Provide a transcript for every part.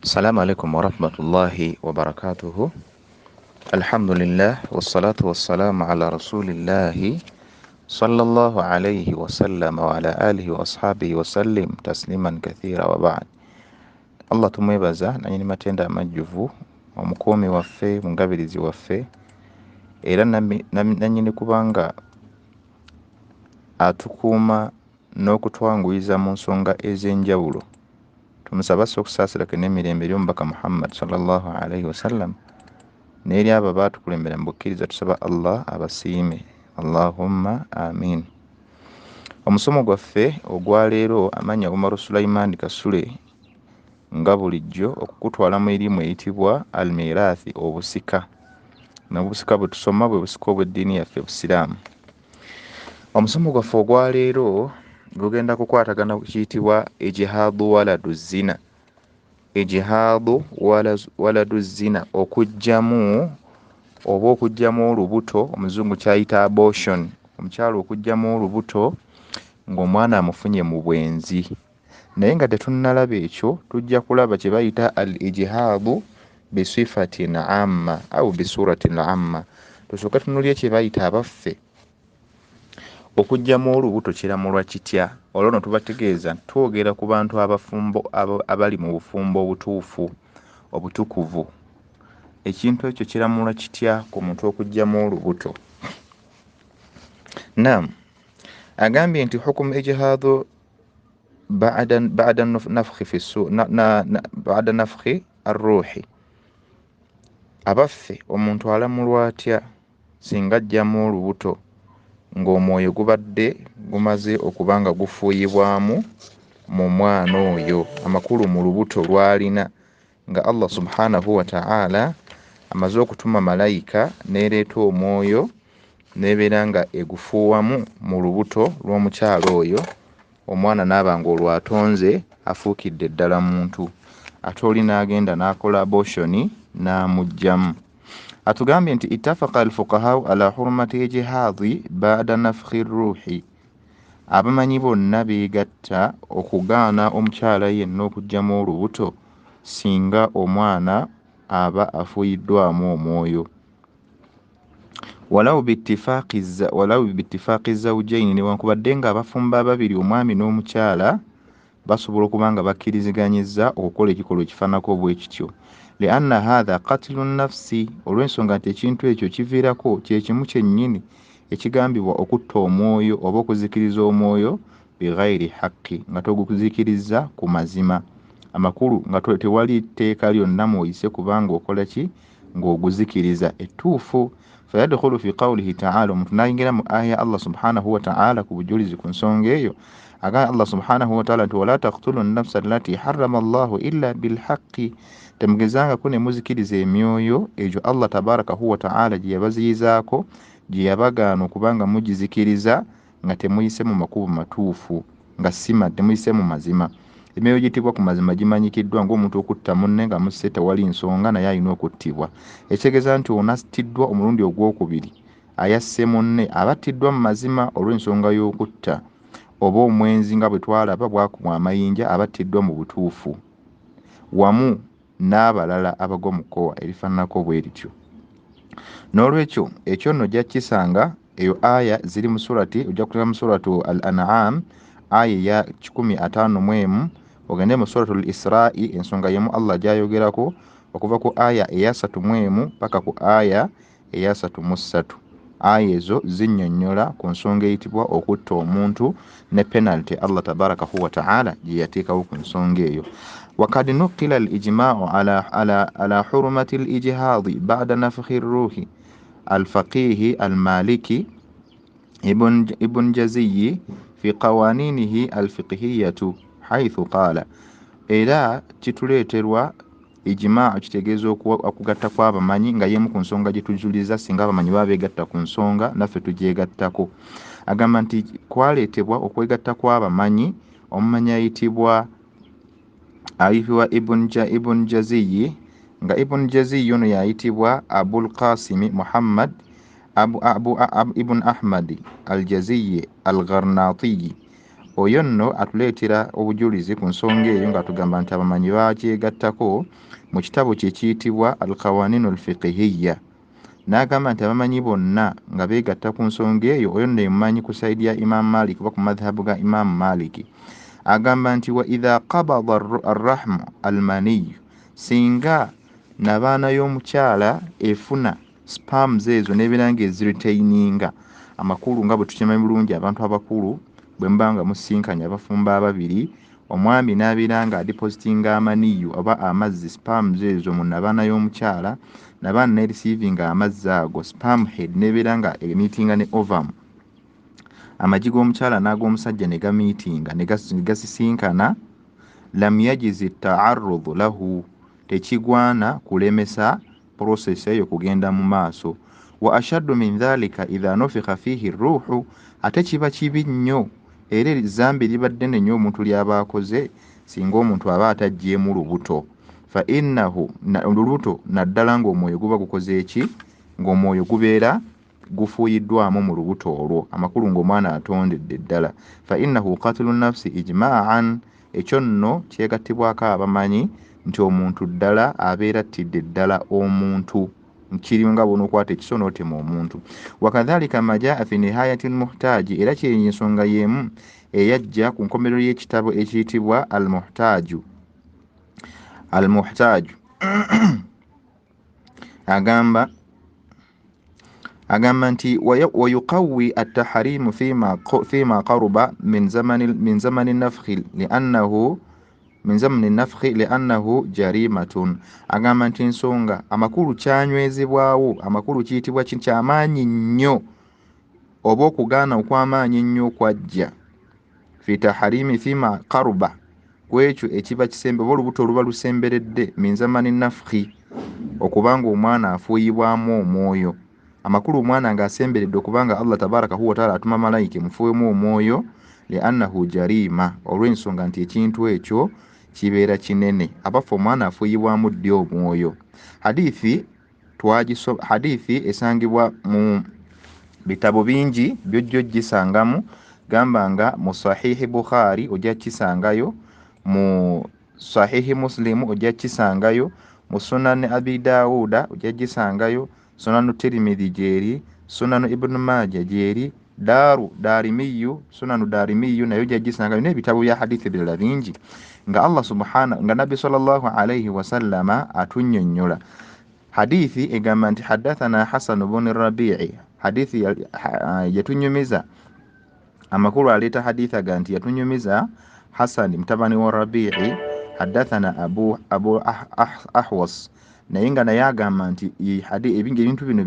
السلام عليكم ورحمة الله وبركاته. الحمد لله والصلاة والسلام على رسول الله صلى الله عليه وسلم وعلى آله وأصحابه وسلم تسليما كثيرا وبعد. Allah tumwebaza nanyini matenda amajjuvu omukuumi waffe mungabirizi waffe era nanyini kubanga atukuuma n'okutwanguyiza mu nsonga ez'enjawulo. Tumusaba okusaasirako n'emirembe ery'omubaka Muhammad sallallahu alaihi wasallam n'eri abo baatukulembera mu bukkiriza. Tusaba Allah abasiime, Allahumma amin. Omusomo gwaffe ogwaleero amannya Umaru Sulaiman Kasule nga bulijjo okukutwala mu erimu eyitibwa al-miraathi, obusika. N'obusika bwe tusoma bwe busika obw'eddiini yaffe Busiraamu. Omusomo gwaffe ogwaleero gugenda kukwatagana ku kiyitibwa ijhaadu waladu zina. Ijhaadu waladu zina, okujjamu oba okujjamu olubuto, omuzungu kyayita abortion. Omukyalo okujjamu olubuto ng'omwana amufunye mu bwenzi. Naye nga tetunnalaba ekyo, tujja kulaba kye bayita al ijhaadu bisifatin amma au bisuratin amma. Tusooka tunulye kye bayita abaffe okujjamu olubuto kiramulwa kitya. Olwo no tubategeeza twogera ku bantu abafumbo abali mu bufumbo obutuufu obutukuvu. Ekintu ekyo kiramulwa kitya ku muntu okujjamu olubuto? Naam, agambye nti hukumu ijhaadu ba'da nafkhi arruhi. Abaffe omuntu alamulwa atya singa ajjamu olubuto ng'omwoyo gubadde gumaze okuba nga gufuuyibwamu mu mwana oyo, amakulu mu lubuto lw'alina, nga Allah subhanahu wa ta'ala amaze okutuma malayika n'ereeta omwoyo n'ebeera nga egufuuwamu mu lubuto lw'omukyalo oyo, omwana n'aba ng'olwatonze afuukidde ddala muntu, ate oli n'agenda n'akola abortion n'amugjamu. Atugambye nti ittafaqa al-fuqaha ala hurmati ijhaadi ba'da nafkhi ruhi. Abamanyi bonna beegatta okugaana omukyala yenna okujjamu olubuto singa omwana aba afuuyiddwamu omwoyo. Walaw bittifaaqi zawjaini, newankubadde nga abafumba ababiri omwami n'omukyala basobola okuba nga bakkiriziganyizza okukola ekikolwa ekifaanako bwe kityo. Lianna hadha qatlu nafsi, olw'ensonga nti ekintu ekyo kiviirako kye kimu kyennyini ekigambibwa okutta omwoyo oba okuzikiriza omwoyo bighayri haqqi, nga toguzikiriza ku mazima amakulu, nga tewali tteeka lyonna mw'oyise kubanga okola ki, ng'oguzikiriza ettuufu. Fayadkhulu fi qawlihi ta'ala, omuntu n'ayingira mu aya Allah subhanahu wa ta'ala ku bujulizi ku nsonga eyo. Agamba Allah subhanahu wa ta'ala nti wala taqtulu nnafsa allati harrama Allahu illa bilhaqqi, temugezangako ne muzikiriza emyoyo egyo Allah tabarakahu wa ta'ala gye yabaziyizaako, gye yabagaana okubanga mugizikiriza nga temuyise mu makubo matuufu, nga temuyise mu mazima. Emyoyo giyitibwa ku mazima gimanyikiddwa ng'omuntu okutta munne nga musse tewali nsonga naye alina okuttibwa. Ekitegeeza nti ono attiddwa omulundi ogwokubiri ayasse munne aba attiddwa mu mazima olw'ensonga y'okutta, oba omwenzi nga bwe twalaba bwakubwa amayinja aba attiddwa mu butuufu, wamu n'abalala abagwa mu kkowa erifaananako bwe lityo. N'olwekyo ekyo nno ojja kukisanga eyo aya ziri mu surati, ojja kulaba mu suratu al-An'am aya ya 151, ogende mu suratu al-Isra'i ensonga yemu Allah gy'ayogerako okuva ku aya eya 31 paka ku aya eya 33. Aya ezo zinnyonnyola ku nsonga eyitibwa okutta omuntu ne penalty Allah tabarakahu wa ta'ala gye yateekawo ku nsonga eyo. وقد نقل الإجماع على حرمة الإجهاض بعد نفخ الروح. الفقيه المالكي ابن جزي في قوانينه الفقهية حيث قال era kituleeterwa ijmaa, kitegeeza okugatta kw'abamanyi nga yemu ku nsonga gye tujuliza singa abamanyi baba beegatta ku nsonga naffe tugyegattako. Agamba nti kwaleetebwa okwegatta kw'abamanyi. Omumanyi ayitibwa Ibn Jaziyi, nga Ibn Jaziyi ono yayitibwa Abul Qasim Muhammad Ibn Ahmad al-Jaziyi al-Gharnati. oyo nno atuleetera obujulizi ku nsonga eyo ng'atugamba nti abamanyi bakyegattako mu kitabo kye kiyitibwa al-qawaninu al-fiqhiyya. N'agamba nti abamanyi bonna nga beegatta ku nsonga eyo, oyo nno emumanyi ku sayidi ya Imam Malik oba ku madhhabu ga Imam Malik. Agamba nti wa idha qabada arrahmu almaniyu, singa nabaana y'omukyala efuna spams ezo n'ebeera nga eziritaininga amakulu nga bwe tukimanyi bulungi abantu abakulu bwe mba nga musinkanya abafumba ababiri, omwami n'abeera nga adipositinga amaniyu oba amazzi spams ezo mu nabaana y'omukyala, nabaana nereceiving amazzi ago, spam head n'ebeera nga emiitinga ne ovum, amagi g'omukyala n'ag'omusajja ne gamiitinga ne gasisinkana, lam yajizi ta'arrudu lahu, tekigwana kulemesa process eyo kugenda mu maaso. Wa ashaddu min dhalika idha nufikha fihi ruuhu, ate kiba kibi nnyo era ezambi libadde nnyo omuntu ly'aba akoze singa omuntu aba atajjeemu lubuto. Fa innahu olubuto naddala ng'omwoyo guba gukoze eki, ng'omwoyo gubeera gufuuyiddwamu mu lubuto olwo, amakulu ng'omwana atondedde ddala. Fa innahu qatlu nafsi ijma'an, ekyo nno kyegattibwako abamanyi nti omuntu ddala abeera attidde ddala omuntu, kiri nga bw'onookwata ekiso n'otema omuntu. Wakadhalika ma jaa fi nihayati almuhtaaji, era kyenyi ensonga y'emu eyajja ku nkomerero y'ekitabo ekiyitibwa almuhtaaju. agamba nti wayuqawi at-tahrimu fima qaruba min zamani nafkhi li'annahu jarimatun. Agamba nti ensonga amakulu kyanywezebwawo, amakulu kiyitibwa kyamaanyi nnyo oba okugaana okw'amaanyi nnyo okwajja fi tahrimi fima qaruba, kwekyo ekiba kisembe oba olubuto oluba lusemberedde min zamani nafkhi, okubanga omwana afuuyibwamu omwoyo. Amakulu omwana ng'asemberedde okubanga Allah tabaraka wa taala atuma malayika mufuuyemu omwoyo, li'annahu jarima, olw'ensonga nti ekintu ekyo kibeera kinene, abafu omwana afuuyibwamu ddi omwoyo. Hadithi esangibwa mu bitabo bingi byojjo gisangamu, gamba nga mu sahihi Bukhari ojja kisangayo, mu sahihi Muslim ojja kisangayo, mu sunani Abi Dawuda ojja gisangayo, sunanu Tirmidhi jeri, sunanu Ibn Majah jeri, sunanu Darimiyu nayo ojja gisangayo, n'ebitabo bya hadithi birala bingi nga Allah subhanahu nga Nabbi sallallahu alayhi wa sallama atunnyonnyola. Hadithi egamba nti haddathana Hasan ibn Rabi'i, hadithi yatunyumiza amakulu aleeta hadithi aga nti yatunyumiza Hasan mutabani wa Rabi'i, haddathana Abu Ahwas, naye nga naye agamba nti ebintu bino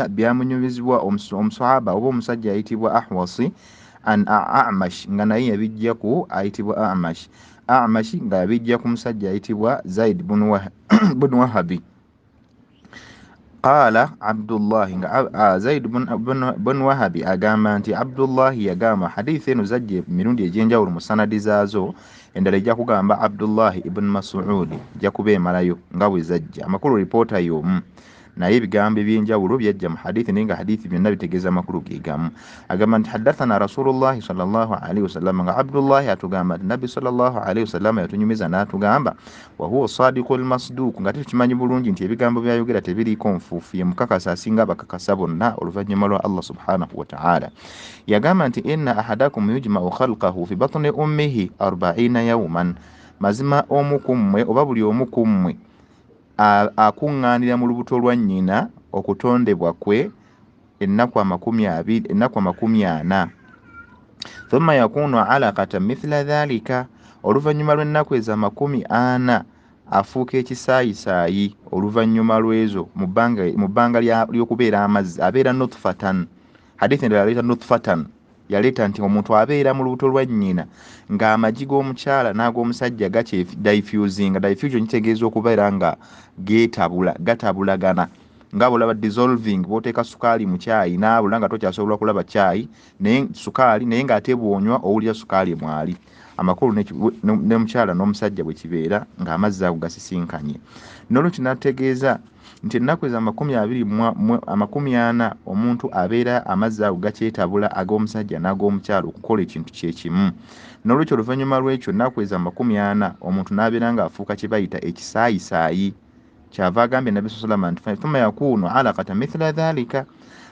byamunyumizibwa omusahaba oba omusajja ayitibwa Ahwasi an A'mash, nga naye yabijja ku ayitibwa A'mash nga yabijja ku musajja ayitibwa Zaid bin Wahabi. Qala Abdullah, nga Zaid bin Wahabi agamba nti Abdullah yagamba, hadithi eno zajje mirundi egy'enjawulo mu sanadi zaazo, endala ejja kugamba Abdullah ibn Mas'ud, ejja kubeemalayo nga bwe zajja, amakulu ripoota y'omu naye ebigambo eby'enjawulo byajja mu hadithi naye nga hadithi byonna bitegeeza amakulu ge gamu. Agamba nti haddathana Rasulullahi sallallahu alaihi wasallam, nga Abdullahi atugamba nti Nabbi sallallahu alaihi wasallam yatunyumiza n'atugamba wa huwa sadiqul masduq, nga tukimanyi bulungi nti ebigambo byayogera tebiriiko nfuufu, ye mukakasa asinga abakakasa bonna oluvannyuma lwa Allah subhanahu wa ta'ala. Yagamba nti inna ahadakum yujma'u khalqahu fi batni ummihi 40 yawman, mazima omu ku mmwe oba buli omu ku mmwe akuŋŋaanira mu lubuto lwa nnyina okutondebwa kwe ennaku 40. Thumma yakunu alaqatan mithla dhalika, oluvannyuma lw'ennaku ezo 40 afuuka ekisaayisaayi oluvannyuma lw'ezo mu bbanga ly'okubeera amazzi, abeera nutfatan. Hadithi endala yaleeta nutfatan, yaleeta nti omuntu abeera mu lubuto lwa nnyina ng'amagi g'omukyala n'ag'omusajja diffusion kitegeeza okubeera nga gatabulagana, nga bulaba dissolving, bw'oteeka sukaali mu caayi n'abula nga tokyasobola kulaba caayi naye sukaali, naye ng'ate bw'onywa owulira sukaali mwali. amakulu ne mukyala n'omusajja bwe kibeera ng'amazzi ago gasisinkanye. N'olwekyo n'ategeeza nti ennaku eza 40 omuntu abeera amazzi ago gakyetabula ag'omusajja n'ag'omukyala okukola ekintu kye kimu. N'olwekyo oluvannyuma lw'ekyo ennaku eza 40 omuntu n'abeera ng'afuuka kye bayita ekisaayisaayi. Kyava agambye Nabbi sallallahu alaihi wasallam thumma yakunu alaqata mithla dhalika,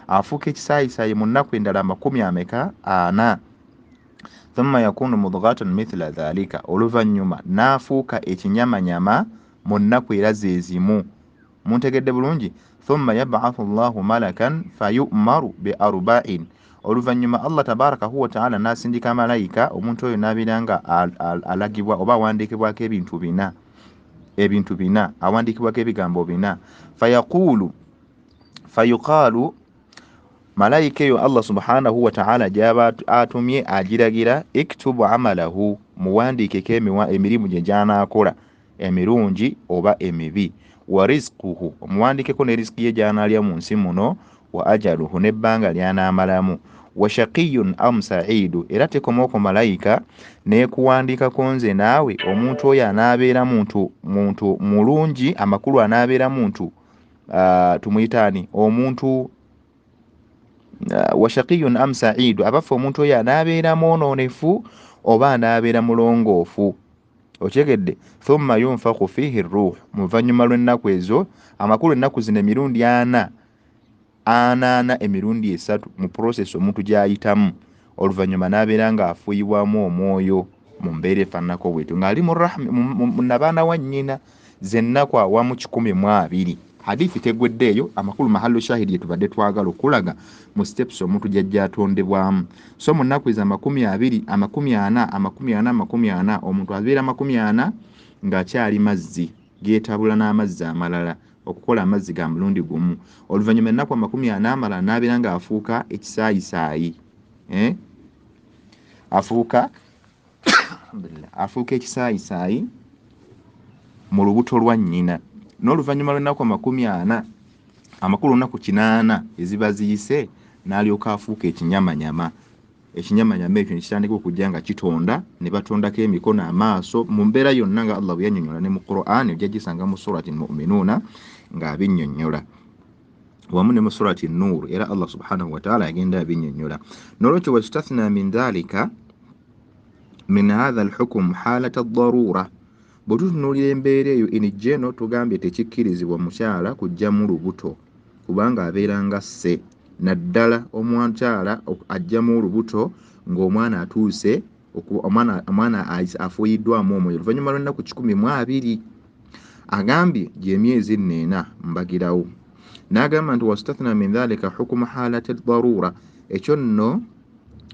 afuuka ekisaayisaayi mu nnaku endala 40 thumma yakunu mudghatan mithla dhalika, oluvannyuma n'afuuka ekinyamanyama mu nnaku era ze zimu. Muntegedde bulungi? Thumma yab'athu Allahu malakan fayu'maru bi arba'in, oluvannyuma Allah tabaraka huwa ta'ala n'asindika malayika, omuntu oyo n'abeera nga alagibwa oba awandiikibwako ebintu bina, awandiikibwako ebigambo bina. Fayuqaalu, malayika eyo Allah subhanahu wa ta'ala gy'aba atumye agiragira, iktubu amalahu, muwandiikeko emirimu gye gy'anaakola, emirungi oba emibi. Wa rizquhu, muwandiikeko ne riziki ye gy'anaalya mu nsi muno. Wa ajaluhu, n'ebbanga ly'anaamalamu. Wa shaqiyun am sa'idu, era tekomoko malayika n'ekuwandiikako nze naawe omuntu oyo anaabeera muntu mulungi, amakulu anaabeera muntu tumuyitaani omuntu wa shaqiyun am sa'idu, abafe omuntu oyo anaabeera mwonoonefu oba anaabeera mulongoofu. Okyegedde? Thumma yunfakhu fihi ruh, mu luvannyuma lw'ennaku ezo, amakulu ennaku zino emirundi 4 emirundi 3 mu process omuntu gy'ayitamu, oluvannyuma n'abeera ng'afuuyibwamu omwoyo mu mbeera efaananako bwetyo ng'ali mu nabaana wa nnyina z'ennaku awamu 120. Hadithi tegweddeeyo, amakulu mahallu shahidi ye tubadde twagala okulaga mu steps omuntu gy'ajja atondebwamu. So mu nnaku eza 20, 40 omuntu abeera 40 ng'akyali mazzi, geetabula n'amazzi amalala okukola amazzi ga mulundi gumu. Oluvannyuma ennaku 40 amalala n'abeera ng'afuuka ekisaayisaayi, afuuka ekisaayisaayi mu lubuto lwa nnyina. N'oluvannyuma lw'ennaku 40 amakulu olunaku 8 eziba ziyise n'alyoka afuuka ekinyamanyama. Ekinyamanyama ekyo nekitandika okujja nga kitonda, ne batondako emikono, amaaso, mu mbeera yonna nga Allah bwe yannyonnyola ne mu Qur'an, ojja gisanga mu surati al-Mu'minuuna ng'abinnyonnyola, wamu ne mu surati an-Nur era Allah subhanahu wa ta'ala agenda abinnyonnyola. N'olwekyo wastathna min dhalika min hadha al-hukm halata ad-darura, bwe tutunuulira embeera eyo enijjeno tugambye tekikkirizibwa mukyala kujja mu lubuto kubanga abeera nga sse, naddala omukyala ajjamu olubuto ng'omwana atuuse, omwana afuuyiddwamu omwoyo oluvannyuma lw'ennaku 12. Agambye gy'emyezi 4 mbagirawo. N'agamba nti wastathna min dhalika hukmu halati ad-darura, ekyo nno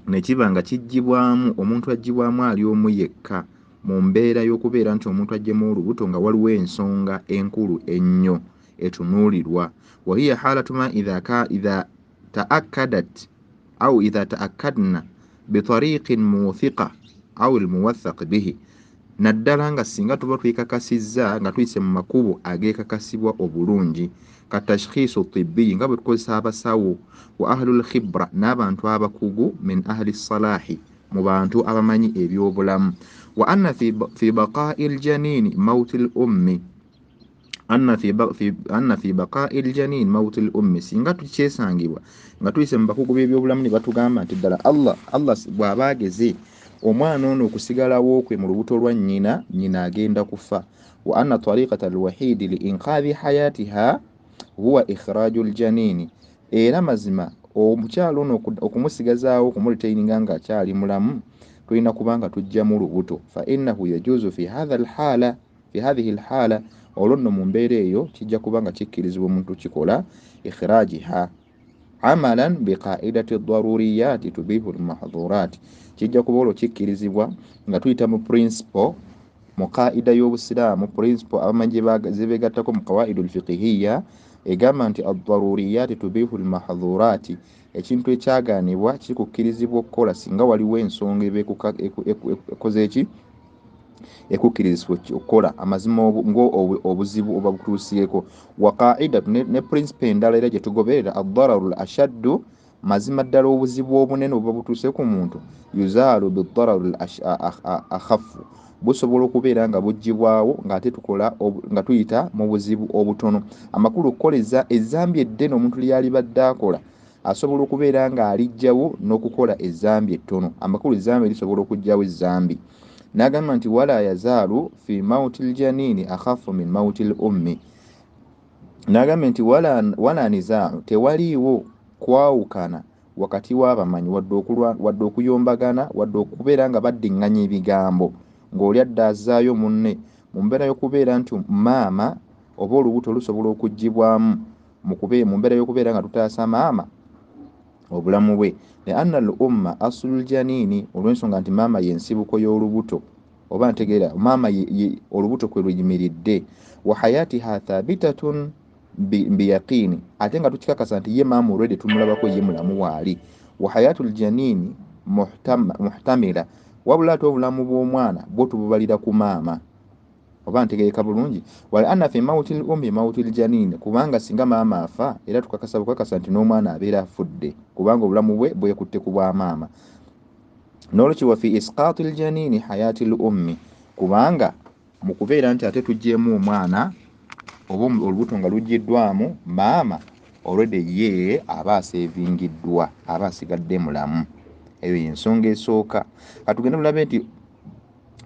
ne kiba nga kijjibwamu, omuntu ajjibwamu ali omu yekka mu mbeera y'okubeera nti omuntu ajjemu olubuto nga waliwo ensonga enkulu ennyo etunuulirwa. Wa hiya halatu ma idha ta'akkadat au idha ta'akkadna bitariqin muwathiqa au almuwaththaq bihi, naddala nga singa tuba twekakasizza nga tuyise mu makubo ageekakasibwa obulungi, katashkhiisu tibbi, nga bwe tukozesa abasawo, wa ahlul khibra, n'abantu abakugu, min ahli salaahi, mu bantu abamanyi ebyobulamu. Wa anna fi baqa'i al-janin mawt al-ummi, anna fi baqa'i al-janin mawt al-ummi, singa tukyesangibwa nga tuyise mu bakugu b'ebyobulamu ne batugamba nti ddala Allah bw'aba ageze omwana ono okusigalawo kwe mu lubuto lwa nnyina agenda kufa. Wa anna tariqata al-wahidi li inqadhi hayatiha huwa ikhraju al-janin, era mazima omukyala ono okumusigazaawo okumulitaininga nga akyali mulamu tulina kubanga tujja mu lubuto. Fa innahu yajuzu fi hadhihi al-hala, olwo nno mu mbeera eyo kijja kubanga kikkirizibwa omuntu kikola ikhrajiha amalan biqaidati ad-daruriyati tubihu al-mahdhurat, kijja kuba olwo kikkirizibwa nga tuyita mu principle, mu qaida y'obusiraamu, principle abamanyi zebeegattako mu qawaidul fiqhiyya egamba nti ad-daruriyati tubihu al-mahdhurati, ekintu ekyagaanibwa kikukkirizibwa okukola singa waliwo ensonga ekoze eki ekukkirizibwa okukola amazima obuzibu oba butuusieko. Wa qaida ne principle endala era gye tugoberera ad-dararu al-ashaddu mazima ddala obuzibu obunene obuba butuuse ku muntu yuzaalu bidarar akhafu busobola okubeera nga buggyibwawo ng'ate tukola nga tuyita mu buzibu obutono. Amakulu okukoleza ezzambi eddene omuntu lyalibadde akola asobola okubeera nga alijjawo n'okukola ezzambi ettono. Amakulu ezzambi lisobola okugjawo ezzambi. N'agamba nti wala yazaalu fi mauti ljanini akhafu min mauti lummi. N'agamba nti wala nizaalu tewaliiwo kwawukana wakati w'abamanyi wadde okuyombagana wadde okubeera nga baddiŋŋanya ebigambo ng'oli adda azaayo munne mu mbeera y'okubeera nti maama oba olubuto lusobola okuggyibwamu mu mbeera y'okubeera nga tutaasa maama obulamu bwe. Lianna al umma aslu ljanini, olw'ensonga nti maama y'ensibuko y'olubuto oba ntegeera maama olubuto kwe luyimiridde. Wa hayatiha thabitatun biyaqini, ate nga tukikakasa nti ye maama olwedde tumulabako ye mulamu waali. Wa hayatul janini muhtamila, wabula ate obulamu bw'omwana bwo tububalira ku maama oba ntegeereka bulungi. Wali anna fi mauti lummi mauti ljanini, kubanga singa maama afa era bukakasa nti n'omwana abeera afudde kubanga obulamu bwe bwekutte ku bwa maama. N'olwekyo wa fi isqaati ljanini hayati lummi, kubanga mu kubeera nti ate tuggyemu omwana oba olubuto nga luggiddwamu maama olwedde ye aba aseevingiddwa, aba asigadde mulamu. Eyo y'ensonga esooka. Katugende tulabe nti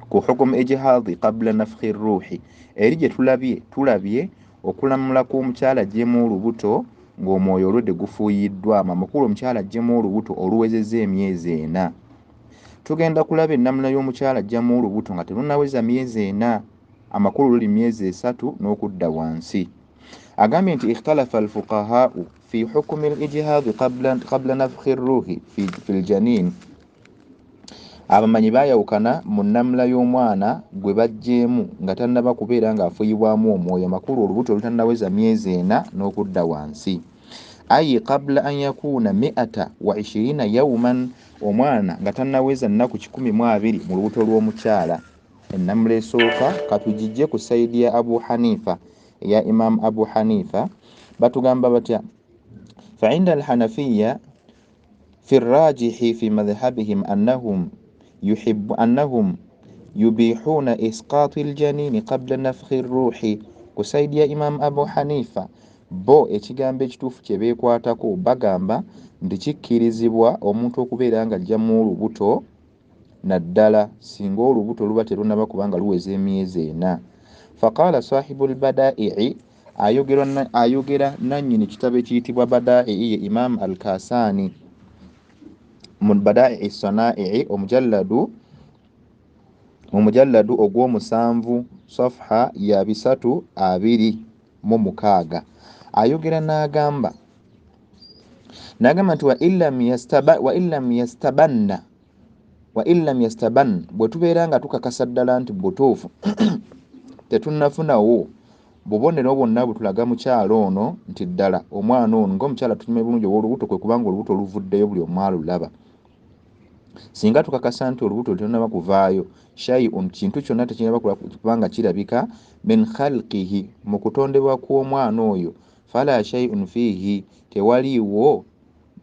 ku hukumu ejihadi qabla nafkhi ruuhi, eri gye tulabye okulamula kw'omukyala ajjemu olubuto ng'omwoyo olwedde gufuuyiddwamu. Amakulu omukyala ajjemu olubuto oluwezezza emyezi 4. Tugenda kulaba ennamula y'omukyala ajjamu olubuto nga terunnaweza myezi 4, amakulu luli myezi 3 n'okudda wansi. Agambye nti ikhtalafa alfuqahau fi hukumi lijihadi qabla nafkhi ruuhi fi ljanin. Abamanyi baayawukana mu nnamula y'omwana gwe bajjeemu nga tannaba kubeera ng'afuuyibwamu omwoyo, amakulu olubuto olutannaweza myezi 4 n'okudda wansi. Ayi qabla an yakuna 120 yawman, omwana nga tannaweza nnaku 120 mu lubuto lw'omukyala. Ennamula esooka katugijje ku sayidi ya Abu Hanifa, ya Imam Abu Hanifa batugamba batya? Fa inda alhanafiya fi rajihi fi madhhabihim annahum yubihuna isqati aljanini qabla nafkhi ruuhi. Ku sayidi ya Imam Abu Hanifa bo ekigambo ekituufu kye beekwatako bagamba nti kikkirizibwa omuntu okubeera nga ajjamu olubuto naddala singa olubuto luba terunnaba kubanga luweza emyezi 4. Faqala sahibu lbadai'i, ayogera nannyini kitabo ekiyitibwa badai'i ye Imam al-Kasani mu badai'i sanai'i omujalladu ogw'omusanvu safha ya 326. Ayogera n'agamba nti wa illam yastabanna bwe tubeera nga tukakasa ddala nti butuufu tetunnafunawo bubonero bwonna butulaga mukyalo ono nti ddala omwana ono ng'omukyala tukimanyi bulungi ow'olubuto kwe kubanga olubuto oluvuddeyo buli omu alulaba. Singa tukakasa nti olubuto terunnaba kuvaayo shay'un, kintu kyonna tekinaba kubanga kirabika min khalqihi, mu kutondebwa kw'omwana oyo, fala shay'un fihi, tewaliiwo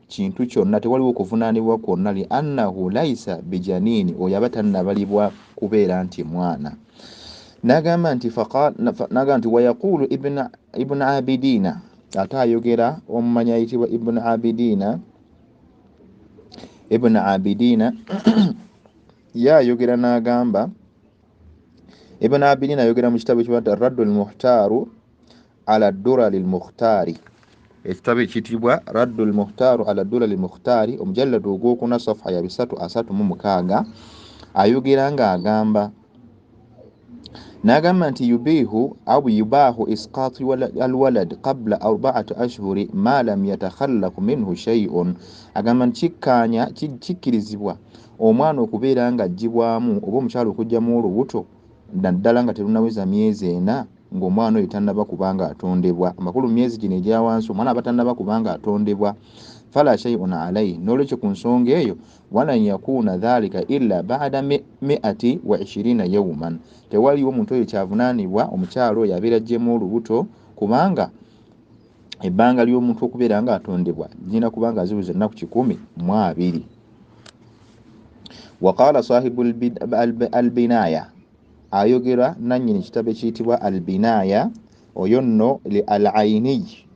kintu kyonna, tewaliwo okuvunaanibwa kwonna, li annahu laisa bijanini, oyo aba tannabalibwa kubeera nti mwana. N'agamba nti wayaqulu ibn abidina, ate ayogera omumanyi ayitibwa ibn abidina ye ayogera n'agamba, ibn abidina ayogera mu kitabo ekibata raddu lmuhtaaru ala durari lmukhtaari, ekitabo ekiyitibwa raddu lmuhtaaru ala durari lmukhtaari, omujalladu ogwokuna safha ya 336. ayogera ng'agamba n'agamba nti yubahu isqati alwalad qabla 4 ashhuri ma lam yatakhallaq minhu shay'un. Agamba nti kikkirizibwa omwana okubeera nga ajjibwamu oba omukyala okugjamu olubuto naddala nga terunnaweza myezi 4 ng'omwana oyo tannaba kubanga atondebwa. Amakulu myezi gino egya wansi omwana aba tannaba kubanga atondebwa. Fala shay'un alayhi, n'olwekyo ku nsonga eyo walan yakuna dhalika illa ba'da 120 yawman, tewaliwo omuntu oyo kyavunaanibwa omukyalo oyo abeera ajjemu olubuto kubanga ebbanga ly'omuntu okubeera nga atondebwa lirina kubanga ziweze ennaku 120. Waqala sahibu albinaya, ayogera nannyini kitabo ekiyitibwa albinaya, oyo nno al-Ainiyi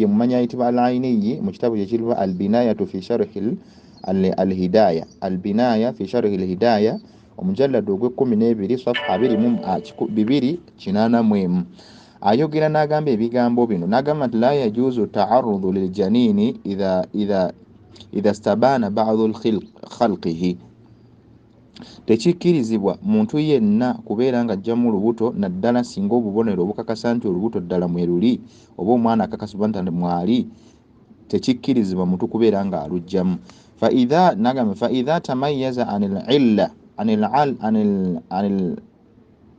mumanyi ayitibwa al-Ainiyi mu kitabu ekiyitibwa albinayatu fi sharhi al-hidaya, albinaya fi sharhi al-hidaya omujalladu ogw'12 safha 281. ayogera n'agamba ebigambo bino n'agamba nti la yajuzu ta'arrudu liljanini idha stabana ba'dhu khalqihi, tekikkirizibwa muntu yenna kubeera nga ajjamu olubuto naddala singa obubonero obukakasa nti olubuto ddala mweruli oba omwana akakasibwa nti mwali, tekikkirizibwa muntu kubeera nga alujjamu. fa idha tamayyaza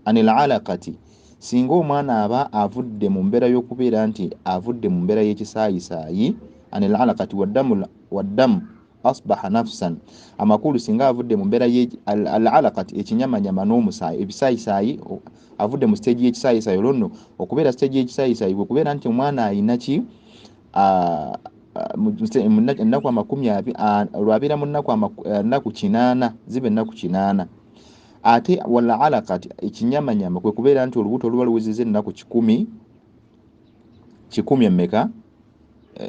anil alaqati, singa omwana aba avudde mu mbeera y'okubeera nti avudde mu mbeera y'ekisaayisaayi, anil alaqati waddamu asbaha nafsan, amakulu singa avudde mu mbeera al-alaqati ekinyamanyama n'omusaayi ebisaayisaayi, avudde mu stage y'ekisaayisaayi olwo okubeera stage y'ekisaayisaayi bwe kubeera nti omwana ayina ki ennaku 20 olwabeera mu nnaku 8 ziba ennaku 8, ate wala alaqati ekinyamanyama kwe kubeera nti olubuto oluba luwezezza ennaku 10 emmeka.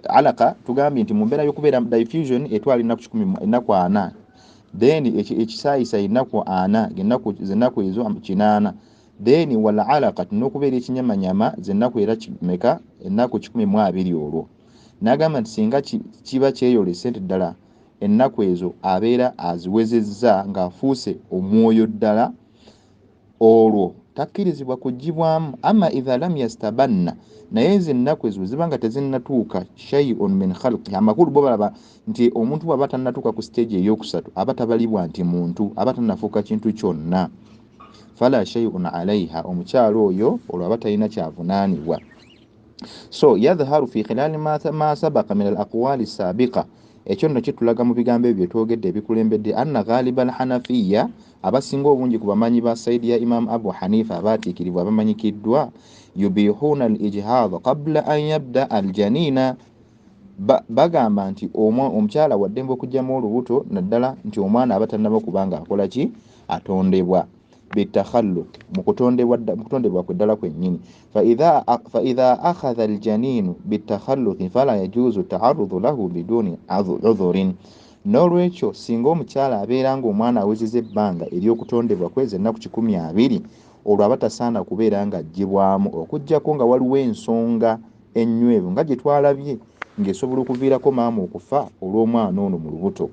Alaka tugambye nti mu mbeera y'okubeera diffusion etwala ennaku 4, then ekisaayisaayi ennaku 4, ennaku ezo 8, then wala alaqati n'okubeera ekinyamanyama z'ennaku era kimeka, ennaku 12 olwo. N'agamba nti singa kiba kyeyolese nti ddala ennaku ezo abeera aziwezezza ng'afuuse omwoyo ddala, olwo takkirizibwa kugibwamu. Amma idha lam yastabanna, naye ezo ennaku ezo zibanga tezinnatuuka shay'un min khalqi, amakulu bo balaba nti omuntu bw'aba tannatuuka ku stage ey'okusatu aba tabalibwa nti muntu, aba tannafuuka kintu kyonna. Fala shay'un alaiha, omukyalo oyo olwo aba talina kyavunaanibwa. So yadhharu fi khilali ma sabaqa min al-aqwali sabiqa, ekyo nno kitulaga mu bigambo ebyo byetwogedde ebikulembedde anna ghaliba al-hanafiya, abasinga obungi ku bamanyi ba saidi ya Imam Abu Hanifa abaatiikiribwa abamanyikiddwa, yubihuna al-ijhadha qabla an yabda al-janina, bagamba nti omukyala waddembe okugyamu olubuto naddala nti omwana aba tannaba kubanga akola ki, atondebwa bitakhalluq, mu kutondebwa kweddala kwennyini. fa idha akhadha al-janinu bitakhalluq fala yajuzu ta'arrudu lahu biduni udhurin, n'olwekyo singa omukyala abeera ng'omwana awezezza ebbanga ery'okutondebwa kweza ennaku 20, olwo aba tasaana kubeera nga aggyibwamu okuggyako nga waliwo ensonga ennywevu nga gye twalabye ng'esobola okuviirako maama okufa olw'omwana ono mu lubuto.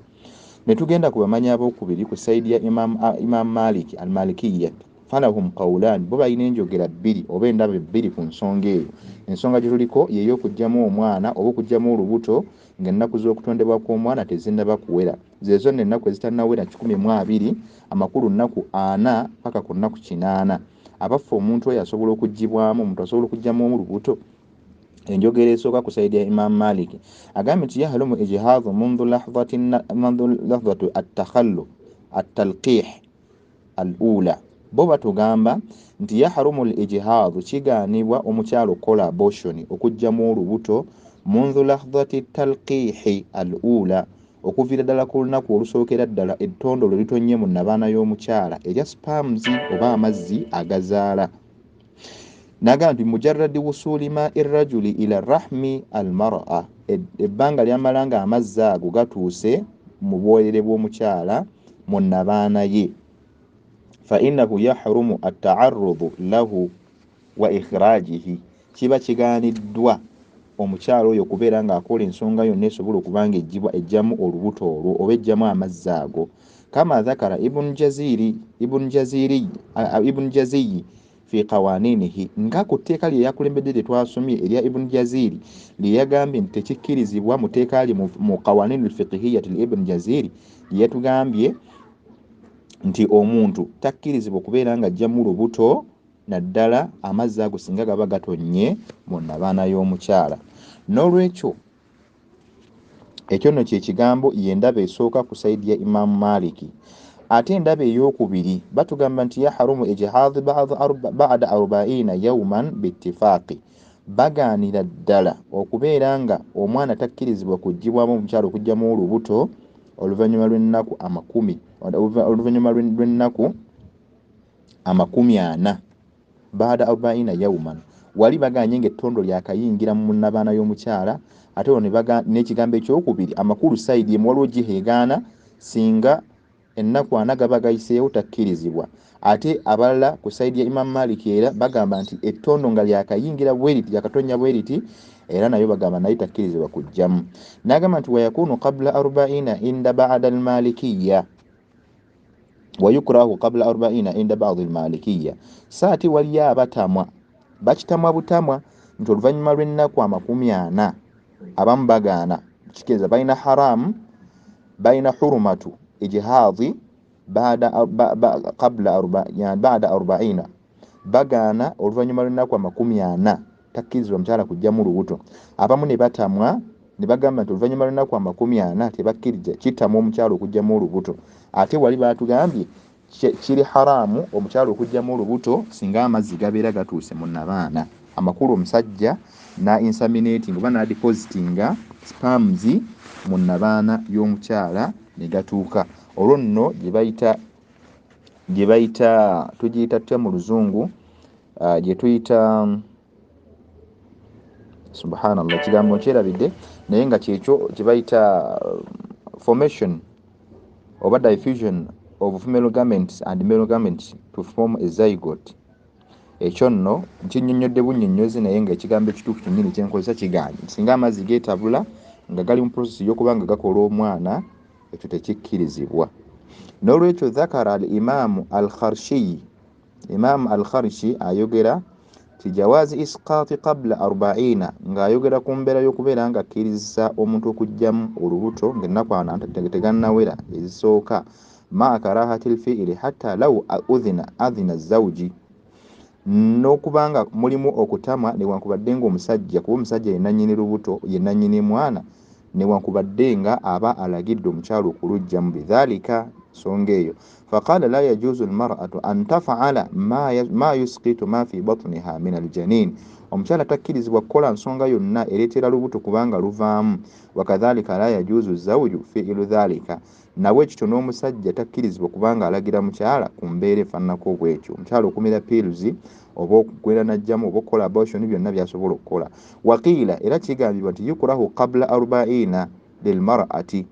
Ne tugenda ku bamanyi abookubiri ku sayidi ya Imam Malik al-Malikiyya, falahum qawlan, bo balina enjogera 2 oba endaba 2 ku nsonga eyo. Ensonga gye tuliko y'ey'okugyamu omwana oba okugyamu olubuto ng'ennaku z'okutondebwa kw'omwana tezinnaba kuwera, zezo nno ennaku ezitannawera 12, amakulu nnaku 4 paka ku nnaku 8. Abafa omuntu oyo asobola okuggibwamu, omuntu asobola okuggyamu olubuto. Enjogera esooka ku sayidi ya Imam Malik agambye nti yahlumu ijhadhu mundu lahzatu at-talqih al-ula, bo batugamba nti yahrumu al-ijhadhu, kigaanibwa omukyalo okukola abortion, okuggyamu olubuto, mundu lahzati at-talqih al-ula, okuviira ddala ku lunaku olusookera ddala ettondo lwe litonye mu nnabaana y'omukyala erya spams oba amazzi agazaala. Naga nti mujarradi wusuli ma'i rajuli ila rahmi al-mar'a, ebbanga lyamala nga amazzi ago gatuuse mu bwoyere bw'omukyala mu nnabaana ye, fa innahu yahrumu at-ta'arrudu lahu wa ikhrajihi, kiba kigaaniddwa omukyala oyo kubeera ng'akola ensonga yonna esobola okubanga ejjamu olubuto olwo oba ejjamu amazzi ago. Kama dhakara ibn Jaziri fi qawaninihi, nga ku tteeka lye yakulembedde lye twasomye erya Ibn Jaziri lye yagambye nti tekikkirizibwa mu tteeka lye mu qawanin al-fiqhiyyati Ibn Jaziri lye yatugambye nti omuntu takkirizibwa okubeera nga ajjamu lubuto naddala amazzi ago singa gaba gatonye mu nnabaana y'omukyala. N'olwekyo ekyo nno kye kigambo y'endaba esooka ku sayidi ya Imam Maliki. Ate endaba ey'okubiri batugamba nti yahrumu ijhadhu ba'da 40 yawman bittifaqi, bagaanira ddala okubeera nga omwana takkirizibwa kuggyibwamu omukyala okugyamu olubuto oluvannyuma lw'ennaku 40 baada 40 yawman. Wali baganye ng'ettondo lyakayingira mu nnabaana y'omukyala, ate n'ekigambo ekyokubiri amakulu sayidi emu waliwo giheegaana singa ennaku 40 gaba gayiseewo takkirizibwa. Ate abalala ku sayidi ya Imam Malik era bagamba nti ettondo nga lyakayingira bweriti lyakatonya bweriti era nayo bagamba nayo takkirizibwa kujjamu. N'agamba nti wayakunu qabla 40 inda ba'da al-malikiyya wayukrahu qabla 40 inda ba'd al-malikiyya. Saati waliyo abatamwa bakitamwa butamwa nti oluvannyuma lw'ennaku 40 abamu bagaana kitegeeza balina haramu balina hurumatu ijhaadhi qabla 40 bagaana oluvannyuma lw'ennaku 40 takkirizibwa omukyala kujjamu lubuto. Abamu ne batamwa ne bagamba nti oluvannyuma lw'ennaku 40 tebakkiriza kitamwa omukyala okujjamu olubuto. Ate wali batugambye kiri haramu omukyala okujjamu olubuto singa amazzi gabeera gatuuse mu nnabaana. Amakulu omusajja na inseminating oba depositinga sperms mu nnabaana y'omukyala ne gatuuka. Olwo nno gye bayita tugiyita tutya mu luzungu gye tuyita subhanallah kigambo kyerabidde naye nga kyekyo kye bayita formation oba diffusion of female gametes and male gametes to form a zygote. Ekyo nno nkinyonnyodde bunnyonnyozi naye nga ekigambo ekituufu kyennyini kyenkozesa kigaanye singa amazzi geetabula nga gali mu process y'okuba nga gakola omwana ekyo tekikkirizibwa. N'olwekyo dhakara al-Imam al-Kharshi ayogera ti jawaazi isqaati qabla 40 ng'ayogera ku mbeera y'okubeera nga akkiriza omuntu okujjamu olubuto ng'ennaku 40 tegannawera ezisooka ma karahati al-fi'li hatta law adhina zawji, n'okubanga mulimu okutamwa newankubadde ng'omusajja kuba omusajja ye nannyini lubuto ye nannyini mwana newankubadde nga aba alagidde omukyalo okulujjamu bidhalika songa eyo. Faqala la yajuzu al-mar'atu an taf'ala ma yusqitu ma fi batniha min al-janin, omukyala takkirizibwa kukola nsonga yonna ereetera lubuto kubanga luvaamu. Wakadhalika la yajuzu zawju fi'lu dhalika, nawe ekito n'omusajja takkirizibwa kubanga alagira mukyala ku mbeera efaananako bw'etyo. Omukyala okumira pills oba okugwera najjamu oba okukola abortion byonna byasobola okukola. Waqiila era kigambibwa nti yukurahu qabla 40 lilmar'ati,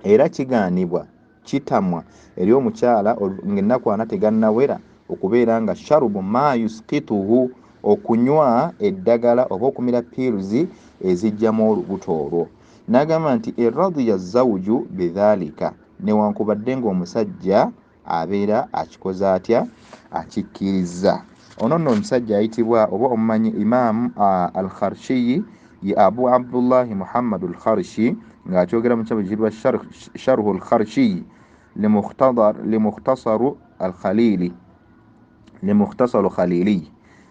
era kigaanibwa kitamwa eri omukyala ng'ennaku 40 tegannawera okubeera nga sharubu ma yusqituhu, okunywa eddagala oba okumira pills ezijjamu olubuto olwo. N'agamba nti irradiya zawju bidhalika, newankubadde ng'omusajja abeera akikoze atya akikkiriza. Ono nno omusajja ayitibwa oba omumanyi Imam al-Kharshi ye Abu Abdullah Muhammad al-Kharshi ng'akyogera mu kitabo ekiyitibwa Sharh al-Kharshi limukhtasaru al-Khalili.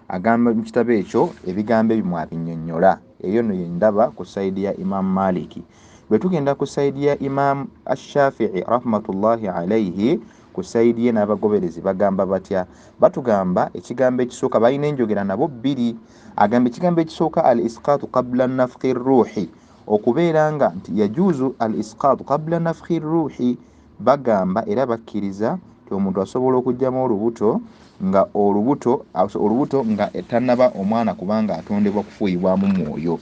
Agamba mu kitabo ekyo ebigambo ebyo mwabinnyonnyola. Eyo nno ye ndaba ku sayidi ya Imam Maliki. Bwe tugenda ku sayidi ya Imam Ash-Shafi'i rahmatullahi alayhi, ku sayidi ye n'abagoberezi bagamba batya? Batugamba ekigambo ekisooka balina enjogera nabo bbiri. Agamba ekigambo ekisooka al-isqaatu qabla nafkhi ruuhi, okubeera nga nti yajuzu al-isqaatu qabla nafkhi ruuhi, bagamba era bakkiriza ti omuntu asobola okujjamu olubuto nga etannaba omwana kubanga atondebwa kufuuyibwamu mwoyo.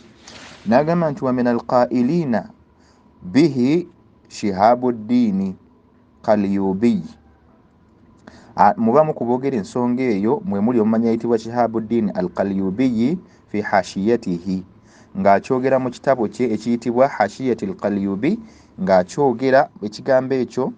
N'agamba nti wa min al-qaa'iliina bihi Shihabuddin Qalyubi, mubamu ku boogera ensonga eyo mwe muli omumanyi ayitibwa Shihabuddin al-Qalyubi fi hashiyatihi, ng'akyogera mu kitabo kye ekiyitibwa Hashiyati al-Qalyubi, ng'akyogera ekigambo ekyo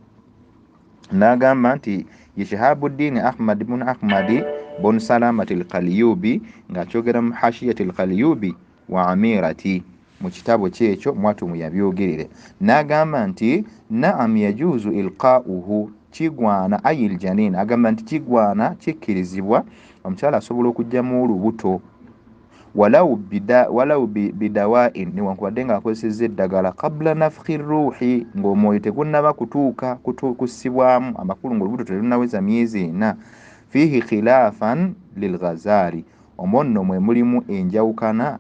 n'agamba nti ye Shihabuddin Ahmad ibn Ahmad bun Salamat al-Qalyubi, ng'akyogera mu Hashiyati al-Qalyubi wa Amirati, mu kitabo kyekyo mwatumu yabyogerere. N'agamba nti naam yajuzu ilqa'uhu, kigwana ayil janin, agamba nti kigwana kikkirizibwa omukyala asobola okujjamu olubuto walau bidawa'in, newankubadde ng'akozesezza eddagala qabla nafkhi ruuhi, ng'omwoyo tegunnaba kutuuka kussibwamu amakulu ng'olubuto terunnaweza myezi 4. Fihi khilafan lilghazali, omwo nno mwe mulimu enjawukana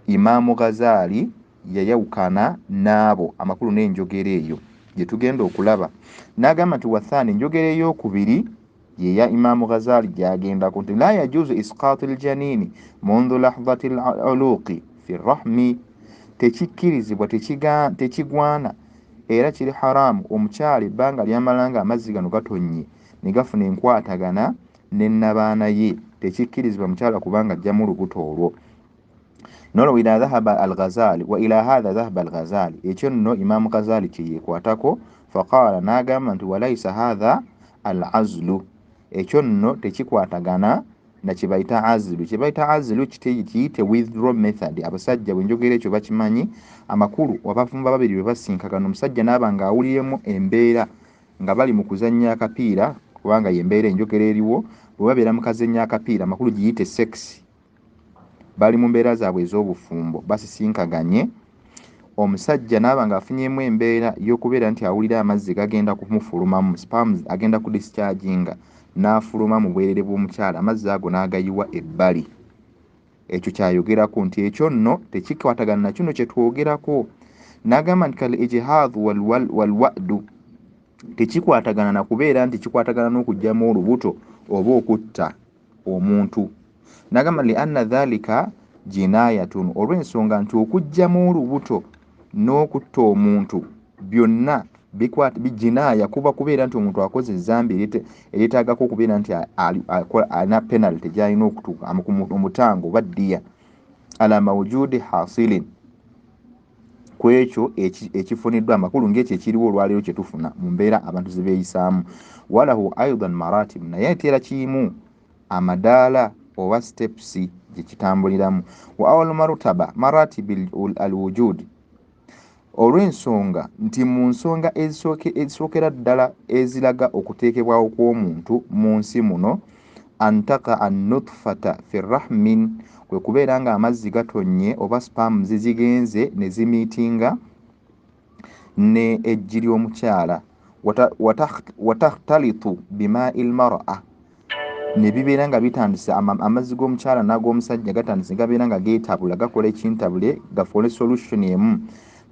Imaamu Ghazali yayawukana n'abo amakulu n'enjogera eyo gye tugenda okulaba. N'agamba nti wathani enjogera ey'okubiri ye ya Imaamu Ghazali gy'agendako nti la yajuzu isqaatu ljanini mundu lahdati aluluqi fi rahmi, tekikkirizibwa tekigwana era kiri haramu omukyala ebbanga lyamalanga amazzi gano gatonnye ne gafuna enkwatagana n'ennabaana ye, tekikkirizibwa mukyala kubanga ajjamu lubuto olwo. Nolo ila dhahaba al-Ghazali wa ila hadha dhahaba al-Ghazali, ekyo nno Imaamu Ghazali kye yeekwatako. Faqala n'agamba nti walaysa hadha al-azlu, ekyo nno tekikwatagana na kye bayita azlu. Kye bayita azlu kiyite withdraw method. Abasajja bwenjogera ekyo bakimanyi. Amakulu abafumba babiri bwe basinkagana omusajja n'aba ng'awuliremu embeera nga bali mu kuzannya akapiira, kubanga y'embeera enjogera eriwo, bwe babeera mu kazannya akapiira amakulu giyite sex, bali mu mbeera zaabwe ez'obufumbo basisinkaganye, omusajja n'aba ng'afunyemu embeera y'okubeera nti awulira amazzi gagenda kumufulumamu, sperms agenda ku discharginga, n'afuluma mu bwerere bw'omukyala, amazzi ago n'agayiwa ebbali. Ekyo kyayogerako nti ekyo nno tekikwatagana na kino kye twogerako. N'agamba nti kal ijhaadhu walwa'du, tekikwatagana na kubeera nti kikwatagana n'okugyamu olubuto oba okutta omuntu. N'agamba li anna dhalika jinayatun, olw'ensonga nti okugyamu olubuto n'okutta omuntu byonna bijinaya kuba kubeera nti omuntu akoze ezambi eryetaagako okubeera nti alina penalty gy'alina okutuuka omutango oba ddiya ala mawujudi hasilin, ku ekyo ekifuniddwa amakulu ng'ekyo ekiriwo olwaleero kye tufuna mu mbeera abantu ze beeyisaamu. Walahu aidan maratib, naye ateera kimu amadaala oba steps gye kitambuliramu. Wa awal marutaba maratib alwujudi, olw'ensonga nti mu nsonga ezisookera ddala eziraga okuteekebwawo kw'omuntu mu nsi muno, antaka annutfata fi rahmin, kwe kubeera nga amazzi gatonnye oba sperms zigenze ne zimiitinga ne ejji ly'omukyala, watakhtalitu bimaai lmar'a, ne bibeera nga bitandise amazzi g'omukyala n'ag'omusajja gatandise gabeera nga geetabula gakola ekintabule gafune solution emu.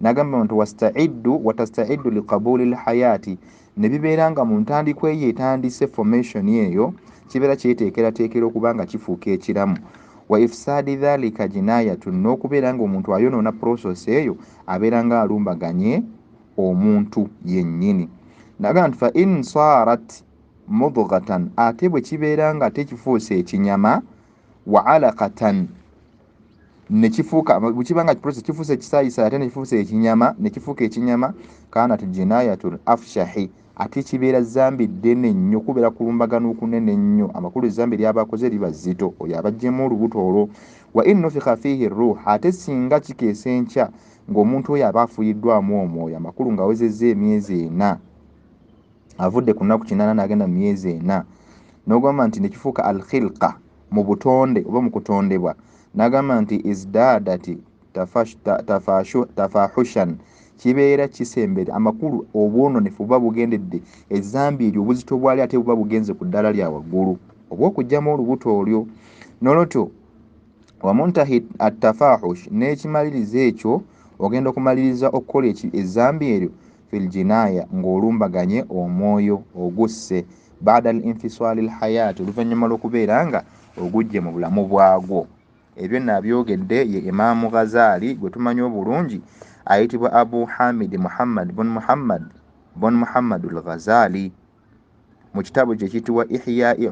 N'agamba nti watastaiddu liqabuli lhayati, ne bibeera nga mu ntandikwa eyo etandise formation eyo kibeera kyeteekerateekera okuba nga kifuuka ekiramu. Wa ifsaadi dhalika jinayatun, n'okubeera nga omuntu ayonoona process eyo abeera nga alumbaganye omuntu yennyini. N'agamba nti fa in sarat mudghatan, ate bwe kibeera nga tekifuuse ekinyama, wa alaqatan, nekifuuka bwekiba nga process kifuuse ekisaayisaayi ate nekifuuse ekinyama, nekifuuka ekinyama, kanat jinayatul afshahi, ate kibeera zambi ddene nnyo, kubeera kulumbagana okunene nnyo, amakulu ezambi lyabakoze liba zzito, oyo abaggyemu olubuto olwo. Wa in nufikha fihi ruh, ate singa kikeesa enkya ng'omuntu oyo aba afuuyiddwamu omwoyo, amakulu ng'awezezza emyezi 4, avudde ku nnaku 8 n'agenda mu myezi 4, n'ogamba nti nekifuuka alkhilqa, mu butonde oba mu kutondebwa. N'agamba nti izdadati tafahushan, kibeera kisembere, amakulu obwononefu buba bugendedde, ezambi eryo obuzito bwali ate buba bugenze ku ddala lya waggulu obw'okugyamu olubuto olyo. Nolotyo wamuntahi atafahush, n'ekimaliriza ekyo ogenda okumaliriza okukola ezambi eryo fil jinaya, ng'olumbaganye omwoyo ogusse, baada al infisali lhayati, oluvannyuma lw'okubeera nga ogujje mu bulamu bwagwo. Ebyo nabyogedde ye Imaamu Ghazali gwe tumanyi obulungi ayitibwa Abu Hamid Muhammad bon Muhammad al-Ghazali, mu kitabu kye kitibwa Ihya'u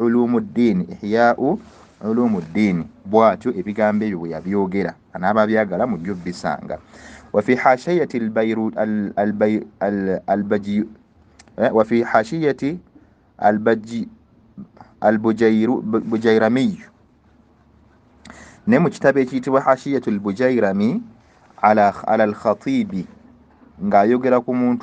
Ulumuddin, bw'atyo ebigambo ebyo bwe yabyogera, anaaba byagala mu byo bisanga. Wa fi hashiyati al-Bujayrami, ne mu kitabo ekiyitibwa Hashiyatul Bujayrami ala al-Khatibi, ng'ayogera ku muntu